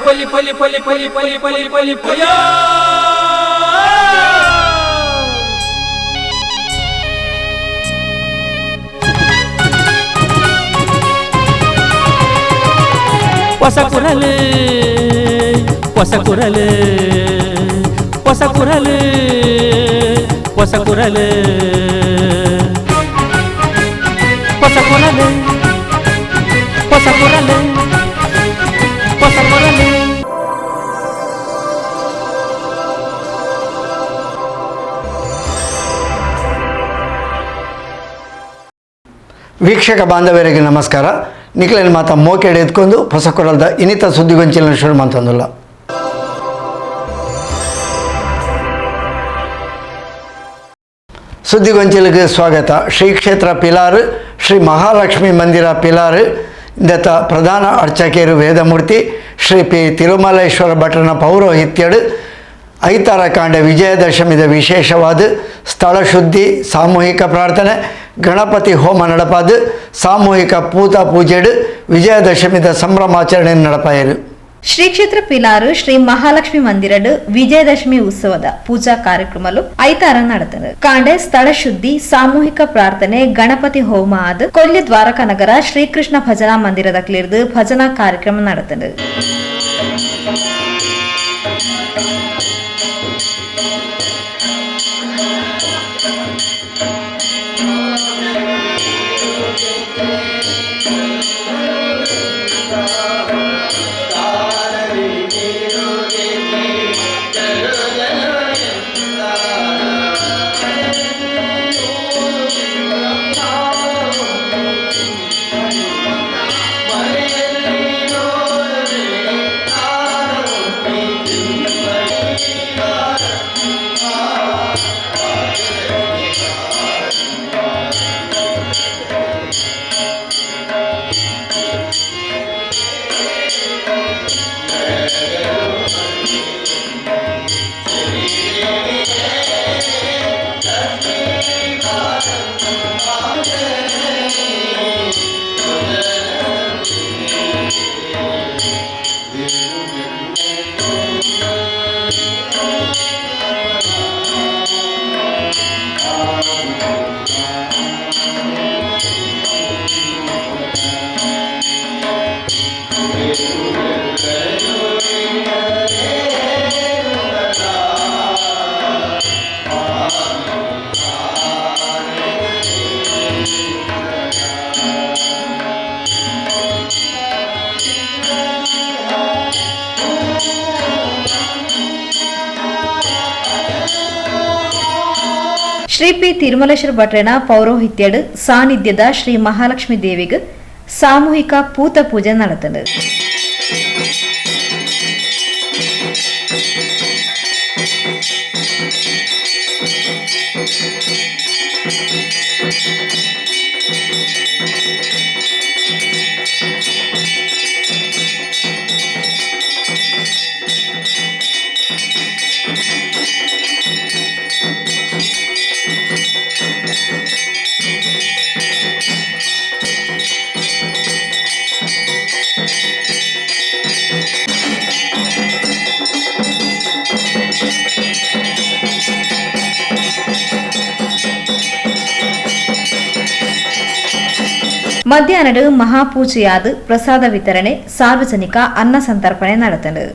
ಪಲಿ ಪಲಿ ಪಲಿ ಪಲಿ ಪಲಿ ಪಲಿ ಪಲಿ ಪಯ Posakural, Posakural, Posakural, Posakural, Posakural, Posakural, Posakural. ವೀಕ್ಷಕ ಬಾಂಧವರಿಗೆ ನಮಸ್ಕಾರ. ನಿಖಿಲನ ಮಾತ ಮೋಕೆಡೆ ಎತ್ಕೊಂಡು ಪೊಸಕೊರಲ್ದ ಇನ್ನಿತ ಸುದ್ದಿಗೊಂಚಿನ ಶುರು ಮಾಡ್ತಂದಿಲ್ಲ. ಸುದ್ದಿಗೊಂಚಿಲಿಗೆ ಸ್ವಾಗತ. ಶ್ರೀ ಕ್ಷೇತ್ರ ಪಿಲಾರು ಶ್ರೀ ಮಹಾಲಕ್ಷ್ಮಿ ಮಂದಿರ ಪಿಲಾರು ಇಂದತ ಪ್ರಧಾನ ಅರ್ಚಕರು ವೇದಮೂರ್ತಿ ಶ್ರೀ ಪಿ ತಿರುಮಲೇಶ್ವರ ಭಟ್ರನ ಪೌರೋಹಿತ್ಯಡು ಐತಾರ ಕಾಂಡ ವಿಜಯದಶಮಿದ ವಿಶೇಷವಾದ ಸ್ಥಳ ಶುದ್ಧಿ, ಸಾಮೂಹಿಕ ಪ್ರಾರ್ಥನೆ, ಗಣಪತಿ ಹೋಮ ನಡಪಾದು, ಸಾಮೂಹಿಕ ಪೂತ ಪೂಜೆಡು ವಿಜಯದಶಮಿದ ಸಂಭ್ರಮಾಚರಣೆ ನಡಪಾಯರು. ಶ್ರೀ ಕ್ಷೇತ್ರ ಪಿಲಾರು ಶ್ರೀ ಮಹಾಲಕ್ಷ್ಮಿ ಮಂದಿರಡು ವಿಜಯದಶಮಿ ಉತ್ಸವದ ಪೂಜಾ ಕಾರ್ಯಕ್ರಮಲು ಐತಾರ ನಡೆತದೆ. ಕಾಂಡೆ ಸ್ಥಳ ಶುದ್ಧಿ, ಸಾಮೂಹಿಕ ಪ್ರಾರ್ಥನೆ, ಗಣಪತಿ ಹೋಮ ಆದ ಕೊಲ್ಲಿ ದ್ವಾರಕಾ ನಗರ ಶ್ರೀಕೃಷ್ಣ ಭಜನಾ ಮಂದಿರದ ಕ್ಲಿರ್ದು ಭಜನಾ ಕಾರ್ಯಕ್ರಮ ನಡೆತದೆ. ಶ್ರೀ ಪಿ ತಿರುಮಲೇಶ್ವರ ಭಟ್ರನ ಪೌರೋಹಿತ್ಯಡು ಸಾನ್ನಿಧ್ಯದ ಶ್ರೀ ಮಹಾಲಕ್ಷ್ಮಿ ದೇವಿಗೆ ಸಾಮೂಹಿಕ ಪೂತ ಪೂಜೆ ನಡೆತದೆ. ಮಧ್ಯಾಹ್ನದ ಮಹಾಪೂಜೆಯಾದ ಪ್ರಸಾದ ವಿತರಣೆ, ಸಾರ್ವಜನಿಕ ಅನ್ನ ಸಂತರ್ಪಣೆ ನಡೆತದೆ.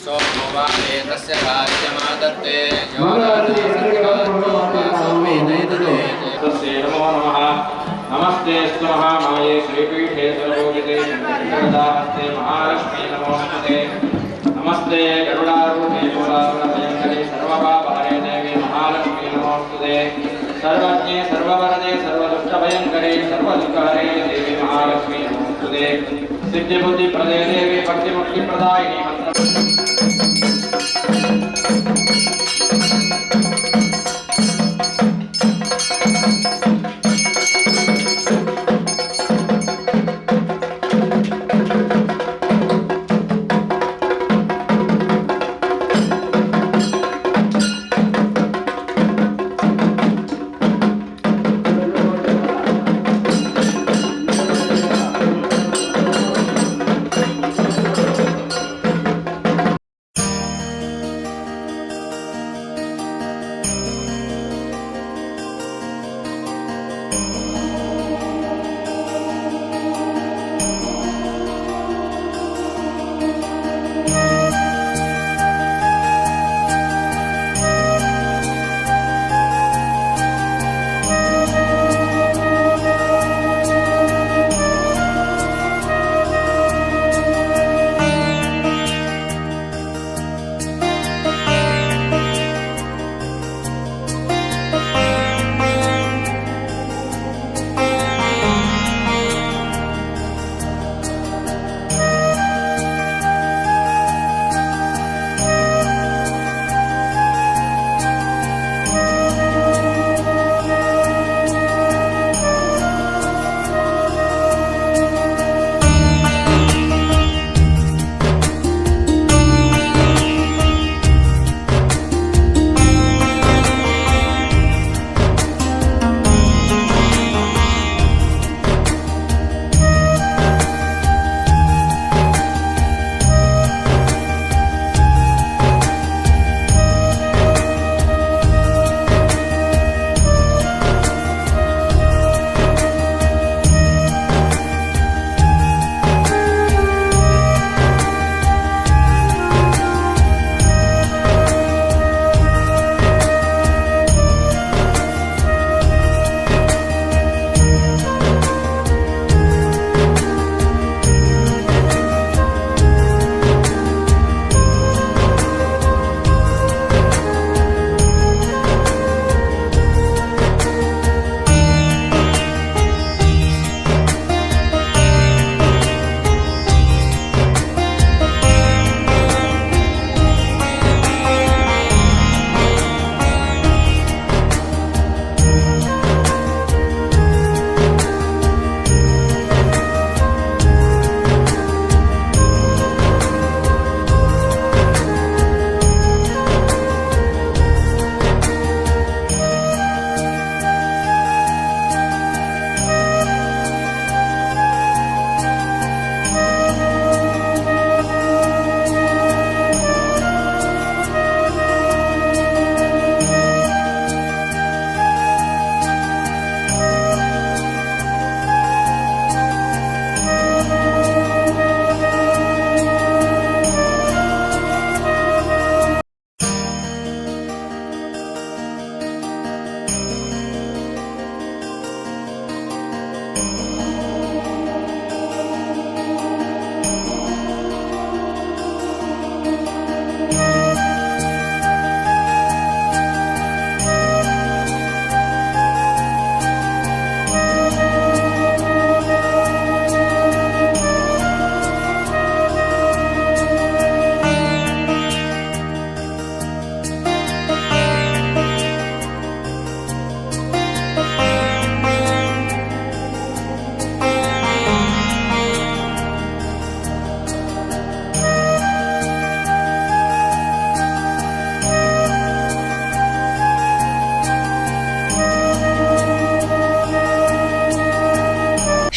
सोमवारेतस्य राज्यमादत्ते तस्यै नमो नमः। नमस्ते महामाये श्रीपीठे सर्वोदिते शङ्करदास्ते महालक्ष्मी नमोस्तुते। नमस्ते गरुडारूढे मूलारुणभयङ्करे सर्वपापहरे देवी महालक्ष्मी नमोस्तुते। सर्वज्ञे सर्ववरदे सर्वदुष्टभयङ्करे सर्वदुःखहरे देवी महालक्ष्मी नमोस्तुते। सिद्धिबुद्धिप्रदे देवी भक्तिमुक्तिप्रदायिनी मंत्र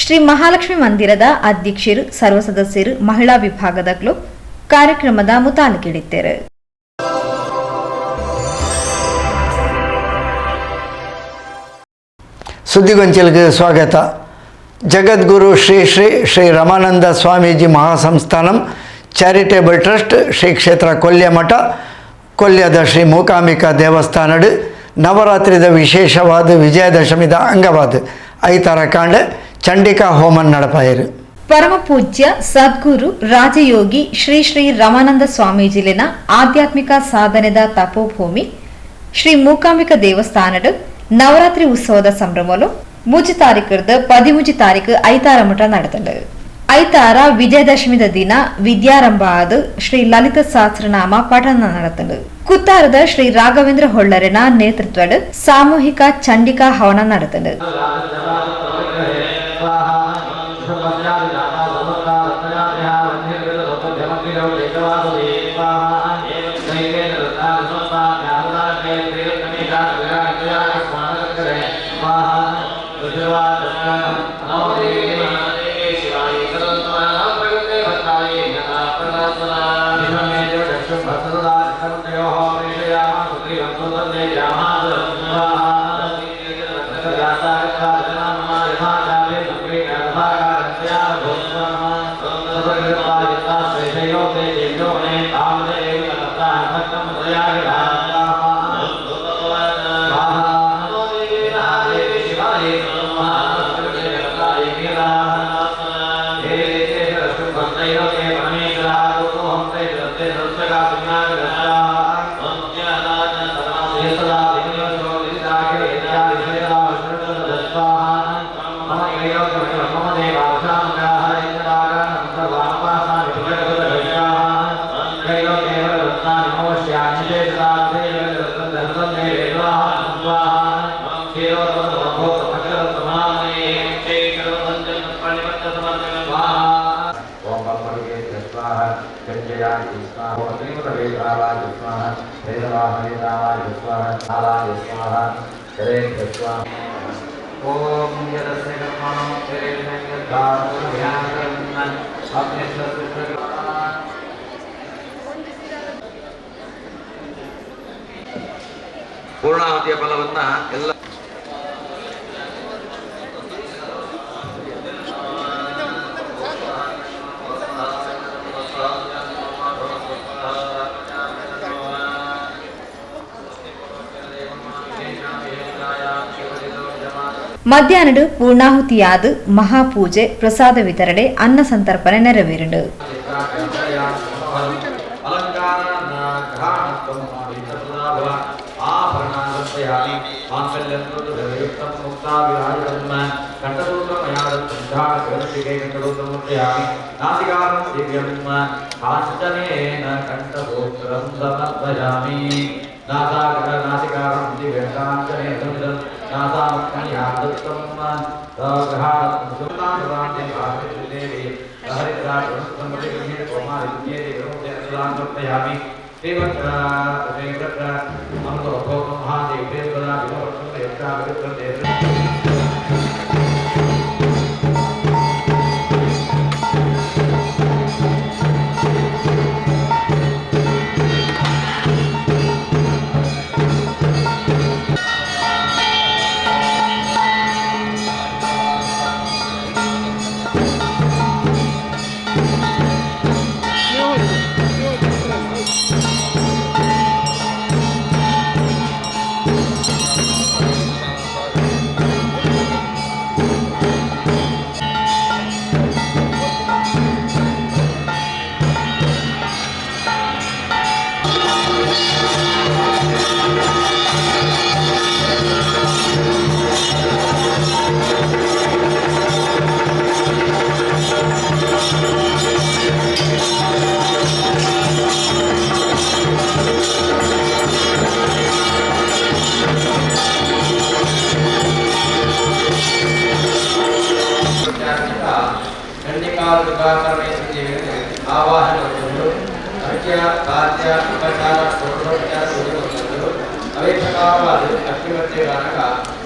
ಶ್ರೀ ಮಹಾಲಕ್ಷ್ಮಿ ಮಂದಿರದ ಅಧ್ಯಕ್ಷರು ಸರ್ವ ಸದಸ್ಯರು ಮಹಿಳಾ ವಿಭಾಗದಗಳು ಕಾರ್ಯಕ್ರಮದ ಮುತಾಲಿಕಿಡಿದ್ದಾರೆ. ಸುದ್ದಿಗೊಂಚಲಿಗೆ ಸ್ವಾಗತ. ಜಗದ್ಗುರು ಶ್ರೀ ಶ್ರೀ ಶ್ರೀ ರಮಾನಂದ ಸ್ವಾಮೀಜಿ ಮಹಾಸಂಸ್ಥಾನಂ ಚಾರಿಟೇಬಲ್ ಟ್ರಸ್ಟ್ ಶ್ರೀ ಕ್ಷೇತ್ರ ಕೊಲ್ಯ ಮಠ ಕೊಲ್ಯದ ಶ್ರೀ ಮೂಕಾಂಬಿಕಾ ದೇವಸ್ಥಾನಡ್ ನವರಾತ್ರಿದ ವಿಶೇಷವಾದ ವಿಜಯದಶಮಿದ ಅಂಗವಾದ ಐತಾರ ಕಾಂಡ ಚಂಡಿಕಾ ಹೋಮನ್ ನಡಪಾಯರು. ಪರಮ ಪೂಜ್ಯ ಸದ್ಗುರು ರಾಜಯೋಗಿ ಶ್ರೀ ಶ್ರೀ ರಮಾನಂದ ಸ್ವಾಮೀಜಿಲಿನ ಆಧ್ಯಾತ್ಮಿಕ ಸಾಧನೆದ ತಪೋಭೂಮಿ ಶ್ರೀ ಮೂಕಾಂಬಿಕಾ ದೇವಸ್ಥಾನಡ್ ನವರಾತ್ರಿ ಉತ್ಸವದ ಸಂಭ್ರಮಲು 3 ತಾರೀಕದ 13 ತಾರೀಕು ಐತಾರ ಮಠ ನಡೆತಂಡು. ಐತಾರ ವಿಜಯದಶಮಿದ ದಿನ ವಿದ್ಯಾರಂಭ ಆದ ಶ್ರೀ ಲಲಿತ ಸಹಸ್ರನಾಮ ಪಠಣ ನಡೆತಂಡು. ಕುತ್ತಾರದ ಶ್ರೀ ರಾಘವೇಂದ್ರ ಹೊಳ್ಳರಿನ ನೇತೃತ್ವದ ಸಾಮೂಹಿಕ ಚಂಡಿಕಾ ಹವನ ನಡೆತಂಡು. ಪೂರ್ಣಾಹುತಿಯ ಫಲವನ್ನ ಎಲ್ಲ ಮಧ್ಯಾಹ್ನಡು ಪೂರ್ಣಾಹುತಿಯಾದ ಮಹಾಪೂಜೆ ಪ್ರಸಾದ ವಿತರಣೆ ಅನ್ನ ಸಂತರ್ಪಣೆ ನೆರವೇರುಂಡು.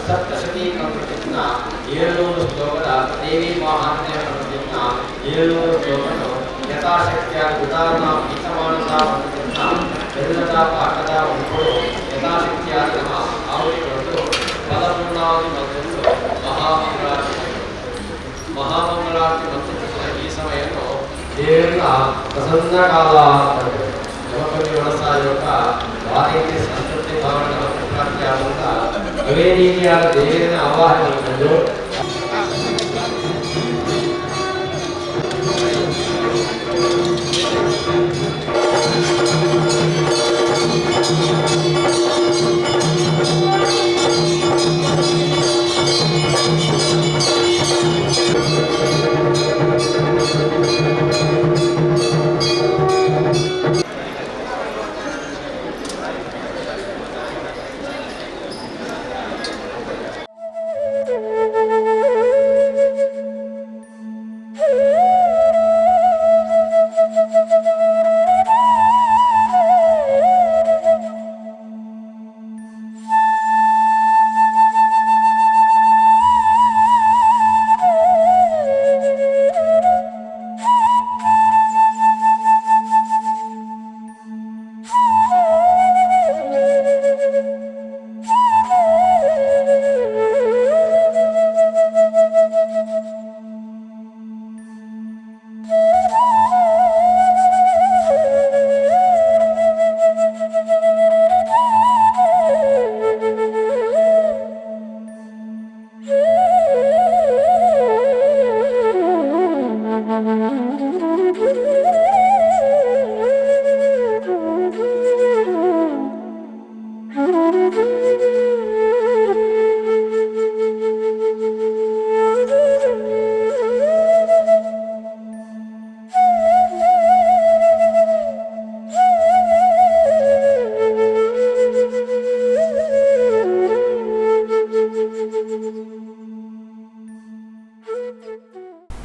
ಸಪ್ತಶತಿ ಪ್ರಕೃತಿನ 700 ಶ್ಲೋಕದ ದೇವಿ ಮಹಾತ್ಮ್ಯ ಪ್ರಕೃತಿನ 700 ಶ್ಲೋಕಗಳು ಯಥಾಶಕ್ತಿಯ ಉದಾಹರಣ ಗೀತಮಾನದ ಪ್ರಕೃತಿನ ಎಲ್ಲದ ಪಾಠದ ಉಂಟು ಯಥಾಶಕ್ತಿಯಾದ ಆವರಿಕೊಂಡು ಫಲಪೂರ್ಣಾವಧಿ ಮತ್ತು ಮಹಾಮಂಗಳಾರತಿ ಮತ್ತು ಈ ಸಮಯವನ್ನು దేవుల ప్రసన్న కాల జమపల్లి వ్యవసాయ యొక్క వారికి సంస్కృతి భావన ప్రఖ్యాతంగా అవేదీయాల దేవుని ఆవాహనలు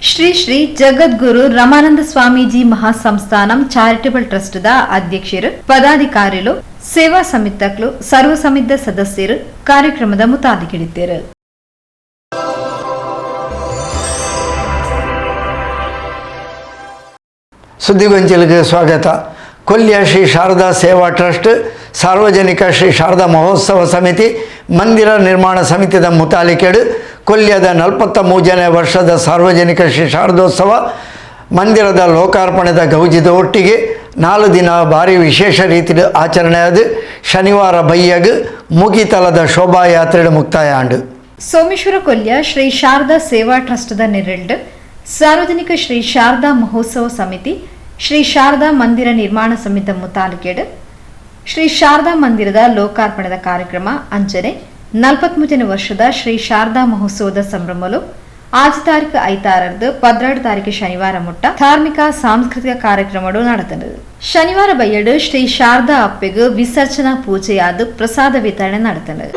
ಶ್ರೀ ಶ್ರೀ ಜಗದ್ಗುರು ರಮಾನಂದ ಸ್ವಾಮೀಜಿ ಮಹಾಸಂಸ್ಥಾನಂ ಚಾರಿಟಬಲ್ ಟ್ರಸ್ಟ್ ದ ಅಧ್ಯಕ್ಷರು ಪದಾಧಿಕಾರಿಗಳು ಸೇವಾ ಸಮಿತಕ್ಲು ಸರ್ವ ಸಮಿತ ಸದಸ್ಯರು ಕಾರ್ಯಕ್ರಮದ ಮುತಾದಿಗಿಡಿದ್ದರು. ಸುದ್ದಿಗೊಂಚಲಿಗೆ ಸ್ವಾಗತ. ಕೊಲ್ಯ ಶ್ರೀ ಶಾರದಾ ಸೇವಾ ಟ್ರಸ್ಟ್, ಸಾರ್ವಜನಿಕ ಶ್ರೀ ಶಾರದಾ ಮಹೋತ್ಸವ ಸಮಿತಿ, ಮಂದಿರ ನಿರ್ಮಾಣ ಸಮಿತಿದ ಮುತಾಲಿಕೆಡು ಕೊಲ್ಯದ 43ನೇ ವರ್ಷದ ಸಾರ್ವಜನಿಕ ಶ್ರೀ ಶಾರದೋತ್ಸವ ಮಂದಿರದ ಲೋಕಾರ್ಪಣೆದ ಗೌಜಿದ ಒಟ್ಟಿಗೆ 4 ದಿನ ಭಾರಿ ವಿಶೇಷ ರೀತಿಯ ಆಚರಣೆಯಾದ ಶನಿವಾರ ಬೈಯಗ್ ಮುಗಿತಲದ ಶೋಭಾಯಾತ್ರೆ ಮುಕ್ತಾಯ ಆಂಡು. ಸೋಮೇಶ್ವರ ಕೊಲ್ಯ ಶ್ರೀ ಶಾರದಾ ಸೇವಾ ಟ್ರಸ್ಟ್ ದ ನೆರಳು ಸಾರ್ವಜನಿಕ ಶ್ರೀ ಶಾರದಾ ಮಹೋತ್ಸವ ಸಮಿತಿ, ಶ್ರೀ ಶಾರದಾ ಮಂದಿರ ನಿರ್ಮಾಣ ಸಮಿತಿ ಮುತಾಲಿಕೆಡು ಶ್ರೀ ಶಾರದಾ ಮಂದಿರದ ಲೋಕಾರ್ಪಣೆದ ಕಾರ್ಯಕ್ರಮ ಅಂಚನೆ 43ನೇ ವರ್ಷದ ಶ್ರೀ ಶಾರದಾ ಮಹೋತ್ಸವದ ಸಂಭ್ರಮಲು 5 ತಾರೀಕು 12 ತಾರೀಕು ಶನಿವಾರ ಮುಟ್ಟ ಧಾರ್ಮಿಕ ಸಾಂಸ್ಕೃತಿಕ ಕಾರ್ಯಕ್ರಮಗಳು ನಡೆದವು. ಶನಿವಾರ ಬಯ್ಯಡು ಶ್ರೀ ಶಾರದಾ ಅಪ್ಪೆಗೂ ವಿಸರ್ಜನಾ ಪೂಜೆಯಾದ ಪ್ರಸಾದ ವಿತರಣೆ ನಡೆದವು.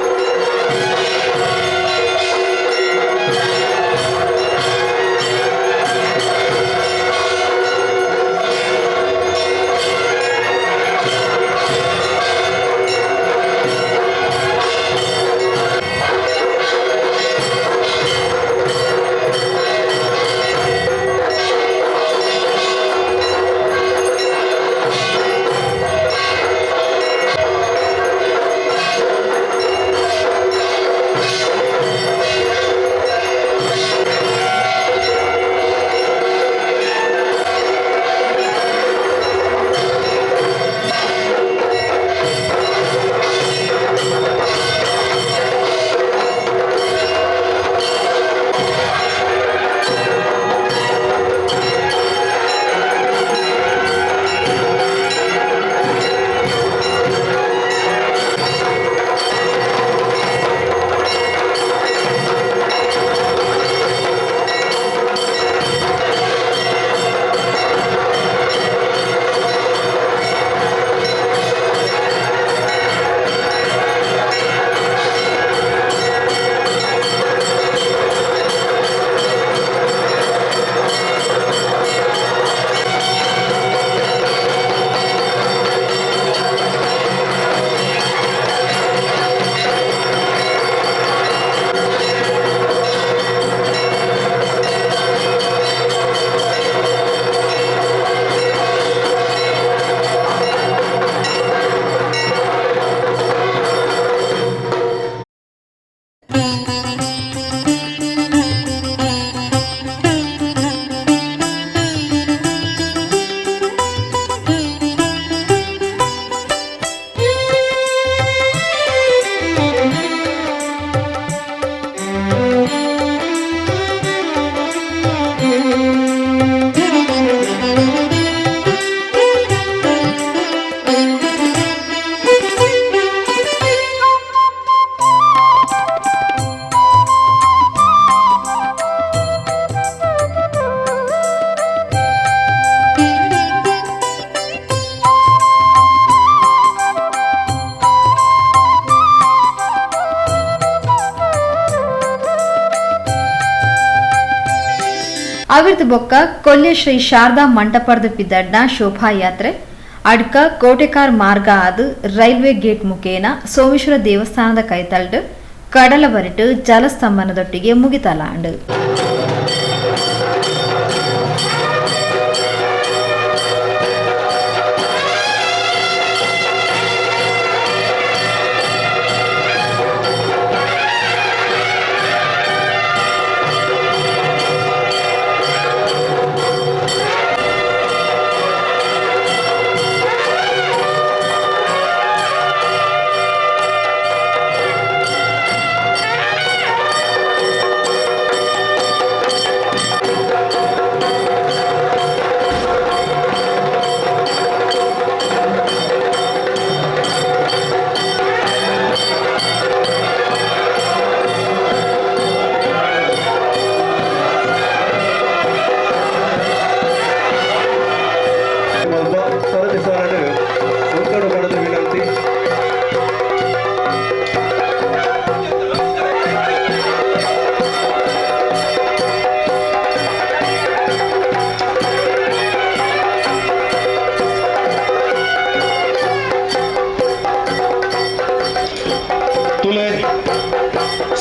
ಅವಿರ್ದ ಬೊಕ್ಕ ಕೊಲ್ಯ ಶ್ರೀ ಶಾರದಾ ಮಂಟಪದ ಪಿದ್ದಡ್ನ ಶೋಭಾಯಾತ್ರೆ ಅಡ್ಕ ಕೋಟೆಕಾರ್ ಮಾರ್ಗ ಆದು ರೈಲ್ವೆ ಗೇಟ್ ಮುಖೇನ ಸೋಮೇಶ್ವರ ದೇವಸ್ಥಾನದ ಕೈತಲ್ಡು ಕಡಲ ಬರಿಟು ಜಲಸ್ತಂಭನದೊಟ್ಟಿಗೆ ಮುಗಿತಲಾಂಡು.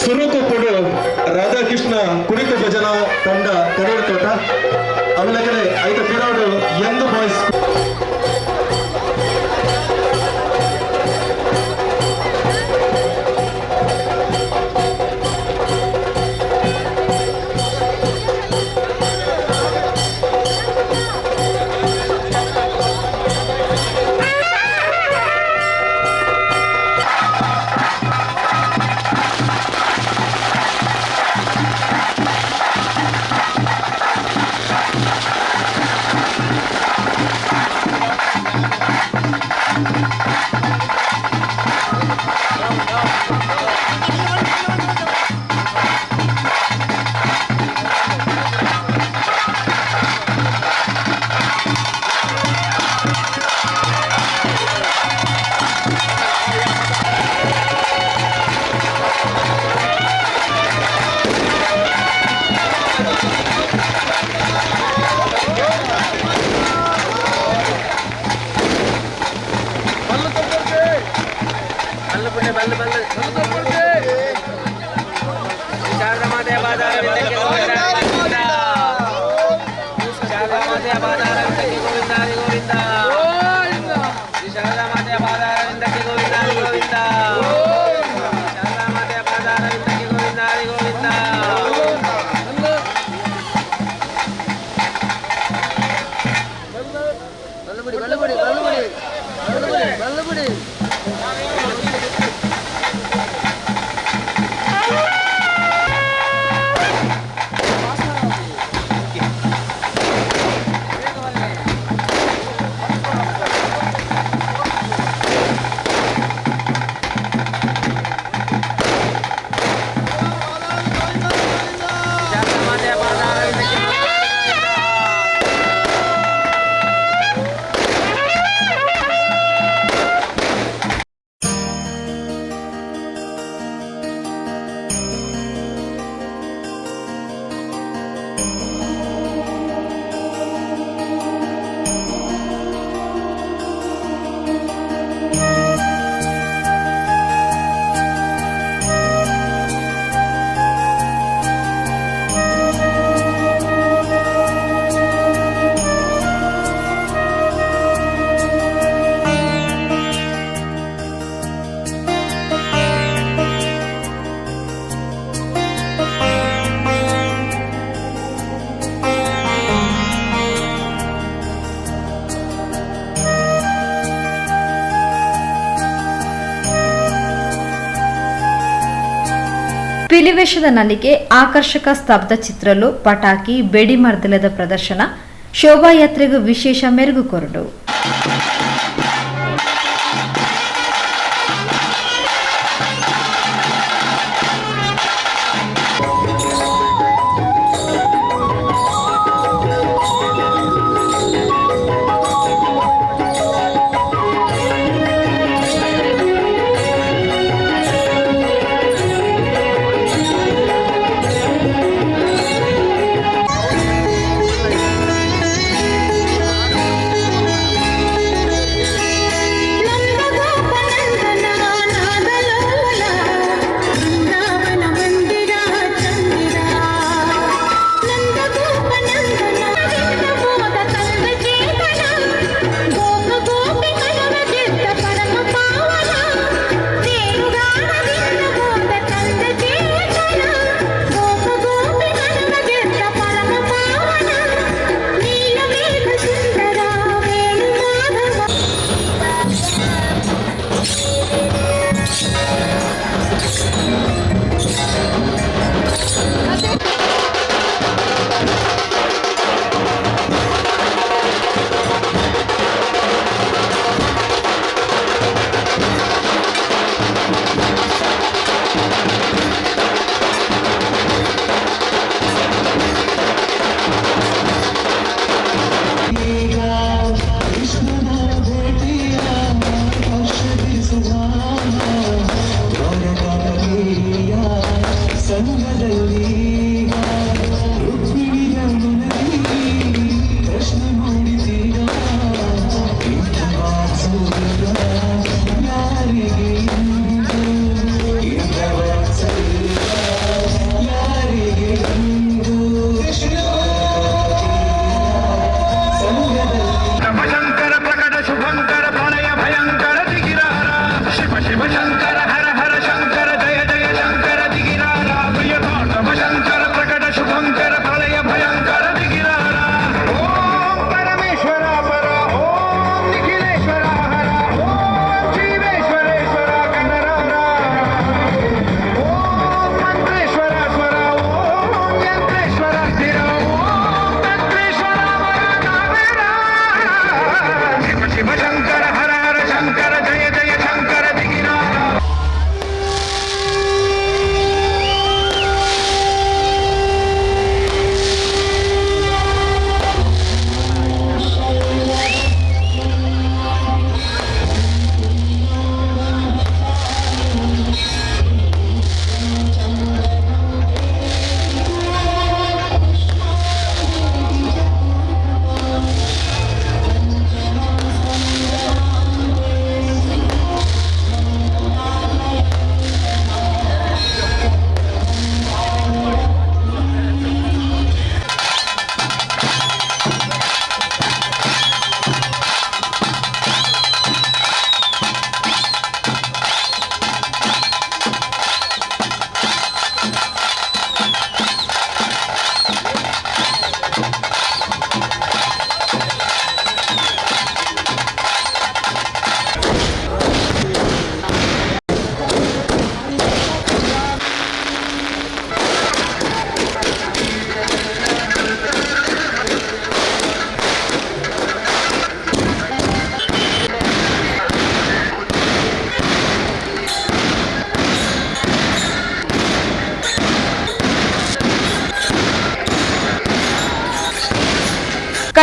ಸುರುಕುಪುಡು ರಾಧಾಕೃಷ್ಣ ಕುರಿತು ಭಜನ ತಂಡ ಕರೆಯ ತೋಟ ಅವಲಕಡೆ ಐದು ಪಿರಾಡು ಯಂಗ್ ಬಾಯ್ಸ್ పిలివేషದ ನಲಿಕೆ ಆಕರ್ಷಕ ಸ್ತಬ್ಧ ಚಿತ್ರಲು ಪಟಾಕಿ ಬೆಡಿ ಮರ್ದಲದ ಪ್ರದರ್ಶನ ಶೋಭಾಯಾತ್ರೆಗೂ ವಿಶೇಷ ಮೆರುಗು ಕೊರಡು.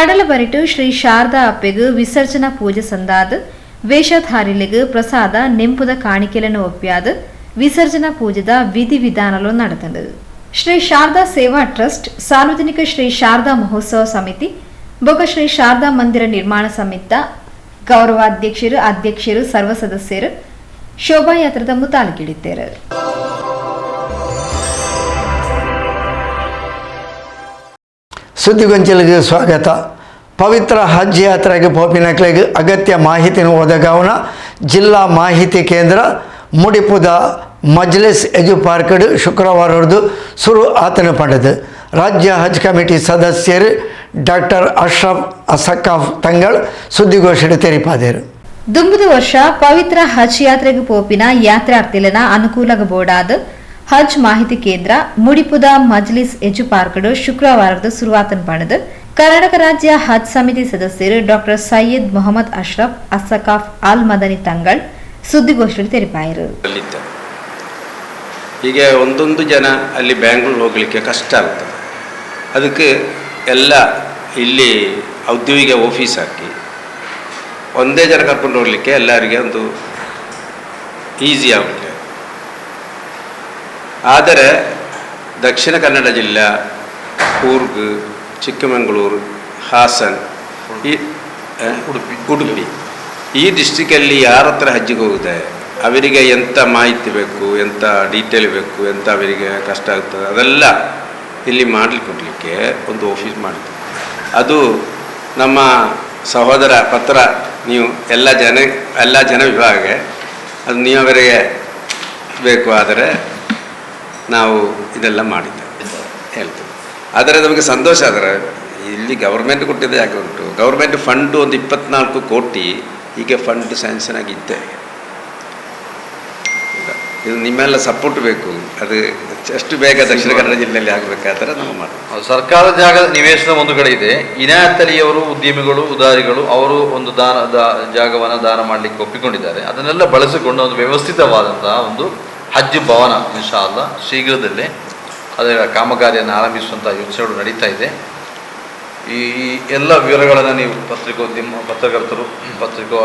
ಕಡಲ ಬರಿಟು ಶ್ರೀ ಶಾರದಾ ಅಪ್ಪೆಗು ವಿಸರ್ಜನಾ ಪೂಜೆ ಸಂದಾದ ವೇಷಧಾರಿಲೆಗು ಪ್ರಸಾದ ನೆಂಪುದ ಕಾಣಿಕೆలను ಒಪ್ಪ್ಯಾದ ವಿಸರ್ಜನಾ ಪೂಜೆದ ವಿಧಿ ವಿಧಾನಲು ನಡೆತಂದು. ಶ್ರೀ ಶಾರದಾ ಸೇವಾ ಟ್ರಸ್ಟ್, ಸಾರ್ವಜನಿಕ ಶ್ರೀ ಶಾರದಾ ಮಹೋತ್ಸವ ಸಮಿತಿ ಬೊಕ ಶ್ರೀ ಶಾರದಾ ಮಂದಿರ ನಿರ್ಮಾಣ ಸಮಿತ ಗೌರವಾಧ್ಯಕ್ಷರು, ಅಧ್ಯಕ್ಷರು, ಸರ್ವ ಸದಸ್ಯರು ಶೋಭಾಯಾತ್ರದ ಮುತಾಲಿಕಿಡಿದ್ದೇರು. ಸುದ್ದಿಗೊಂಚಲಿಗೆ ಸ್ವಾಗತ. ಪವಿತ್ರ ಹಜ್ ಯಾತ್ರೆಗೆ ಪೋಪಿನಕ್ಲೆಗೆ ಅಗತ್ಯ ಮಾಹಿತಿಯನ್ನು ಒದಗಾವನ ಜಿಲ್ಲಾ ಮಾಹಿತಿ ಕೇಂದ್ರ ಮುಡಿಪುದ ಮಜ್ಲಿಸ್ ಎಜು ಪಾರ್ಕಡ್ ಶುಕ್ರವಾರದ್ದು ಸುರು ಆತನ ಪಡೆದು ರಾಜ್ಯ ಹಜ್ ಕಮಿಟಿ ಸದಸ್ಯರು ಡಾಕ್ಟರ್ ಅಶ್ರಫ್ ಅಸಕಾಫ್ ತಂಗಳ್ ಸುದ್ದಿಗೋಷ್ಠಿ ತೆರಿಪಾದರು. ದುಂಬುದ ವರ್ಷ ಪವಿತ್ರ ಹಜ್ ಯಾತ್ರೆಗೆ ಪೋಪಿನ ಯಾತ್ರಾರ್ಥಿಲನ ಅನುಕೂಲಗ ಬೋರ್ಡಾದ ಹಜ್ ಮಾಹಿತಿ ಕೇಂದ್ರ ಮುಡಿಪುದ ಮಜ್ಲಿಸ್ ಎಜು ಪಾರ್ಕಡ್ ಶುಕ್ರವಾರದ ಶುರುವಾತನ ಪಡೆದು ಕರ್ನಾಟಕ ರಾಜ್ಯ ಹಜ್ ಸಮಿತಿ ಸದಸ್ಯರು ಡಾಕ್ಟರ್ ಸೈಯದ್ ಮೊಹಮ್ಮದ್ ಅಶ್ರಫ್ ಅಸಕಾಫ್ ಅಲ್ ಮದನಿ ತಂಗಳ್ ಸುದ್ದಿಗೋಷ್ಠಿಯಲ್ಲಿ ತೆರಿಪಾಯಿರು. ಹೀಗೆ ಒಂದೊಂದು ಜನ ಅಲ್ಲಿ ಬ್ಯಾಂಗ್ಳೂರು ಹೋಗಲಿಕ್ಕೆ ಕಷ್ಟ ಆಗ್ತದೆ. ಅದಕ್ಕೆ ಎಲ್ಲ ಇಲ್ಲಿ ಔದ್ಯೋಗಿಕ ಆಫೀಸ್ ಹಾಕಿ ಒಂದೇ ಜನ ಕರ್ಕೊಂಡು ಹೋಗಲಿಕ್ಕೆ ಎಲ್ಲರಿಗೆ ಒಂದು ಈಸಿ ಆಗುತ್ತೆ. ಆದರೆ ದಕ್ಷಿಣ ಕನ್ನಡ ಜಿಲ್ಲೆ, ಕೂರ್ಗ್, ಚಿಕ್ಕಮಗಳೂರು, ಹಾಸನ್, ಈ ಉಡುಪಿ ಈ ಡಿಸ್ಟಿಕಲ್ಲಿ ಯಾರ ಹತ್ರ ಹಜ್ಜಿಗೆ ಹೋಗಿದೆ ಅವರಿಗೆ ಎಂಥ ಮಾಹಿತಿ ಬೇಕು, ಎಂಥ ಡೀಟೇಲ್ ಬೇಕು, ಎಂಥ ಅವರಿಗೆ ಕಷ್ಟ ಆಗ್ತದೆ ಅದೆಲ್ಲ ಇಲ್ಲಿ ಮಾಡಲಿಕ್ಕೆ ಒಂದು ಆಫೀಸ್ ಮಾಡಿದೆ. ಅದು ನಮ್ಮ ಸಹೋದರ ಪತ್ರ ನೀವು ಎಲ್ಲ ಜನ ವಿಭಾಗಕ್ಕೆ ಅದು ನೀವು ಅವರಿಗೆ ಬೇಕು ಆದರೆ ನಾವು ಇದೆಲ್ಲ ಮಾಡಿದ್ದೇವೆ ಹೇಳ್ತೇವೆ. ಆದರೆ ನಮಗೆ ಸಂತೋಷ ಆದರೆ ಇಲ್ಲಿ ಗೌರ್ಮೆಂಟ್ ಕೊಟ್ಟಿದ್ದ ಯಾಕೆ ಉಂಟು, ಗೌರ್ಮೆಂಟ್ ಫಂಡು ಒಂದು 24 ಕೋಟಿ ಹೀಗೆ ಫಂಡ್ ಸ್ಯಾಂಕ್ಷನ್ ಆಗಿದ್ದೆ. ಇದು ನಿಮ್ಮೆಲ್ಲ ಸಪೋರ್ಟ್ ಬೇಕು. ಅದು ಎಷ್ಟು ಬೇಗ ದಕ್ಷಿಣ ಕನ್ನಡ ಜಿಲ್ಲೆಯಲ್ಲಿ ಆಗಬೇಕಾದ್ರೆ ನಾವು ಮಾಡ್ತೀವಿ. ಸರ್ಕಾರದ ಜಾಗದ ನಿವೇಶನ ಒಂದು ಕಡೆ ಇದೆ. ಇನಾಯತಲಿಯವರು, ಉದ್ಯಮಿಗಳು, ಉದಾರಿಗಳು ಅವರು ಒಂದು ಜಾಗವನ್ನು ದಾನ ಮಾಡಲಿಕ್ಕೆ ಒಪ್ಪಿಕೊಂಡಿದ್ದಾರೆ. ಅದನ್ನೆಲ್ಲ ಬಳಸಿಕೊಂಡು ಒಂದು ವ್ಯವಸ್ಥಿತವಾದಂತಹ ಒಂದು ಹಜ್ ಭವನ ಇನ್ಶಾ ಅಲ್ಲಾ ಶೀಘ್ರದಲ್ಲೇ ಅದರ ಕಾಮಗಾರಿಯನ್ನು ಆರಂಭಿಸುವಂಥ ಯೋಚನೆಗಳು ನಡೀತಾ ಇದೆ. ಈ ಎಲ್ಲ ವಿವರಗಳನ್ನು ನೀವು ಪತ್ರಕರ್ತರು, ಪತ್ರಿಕಾ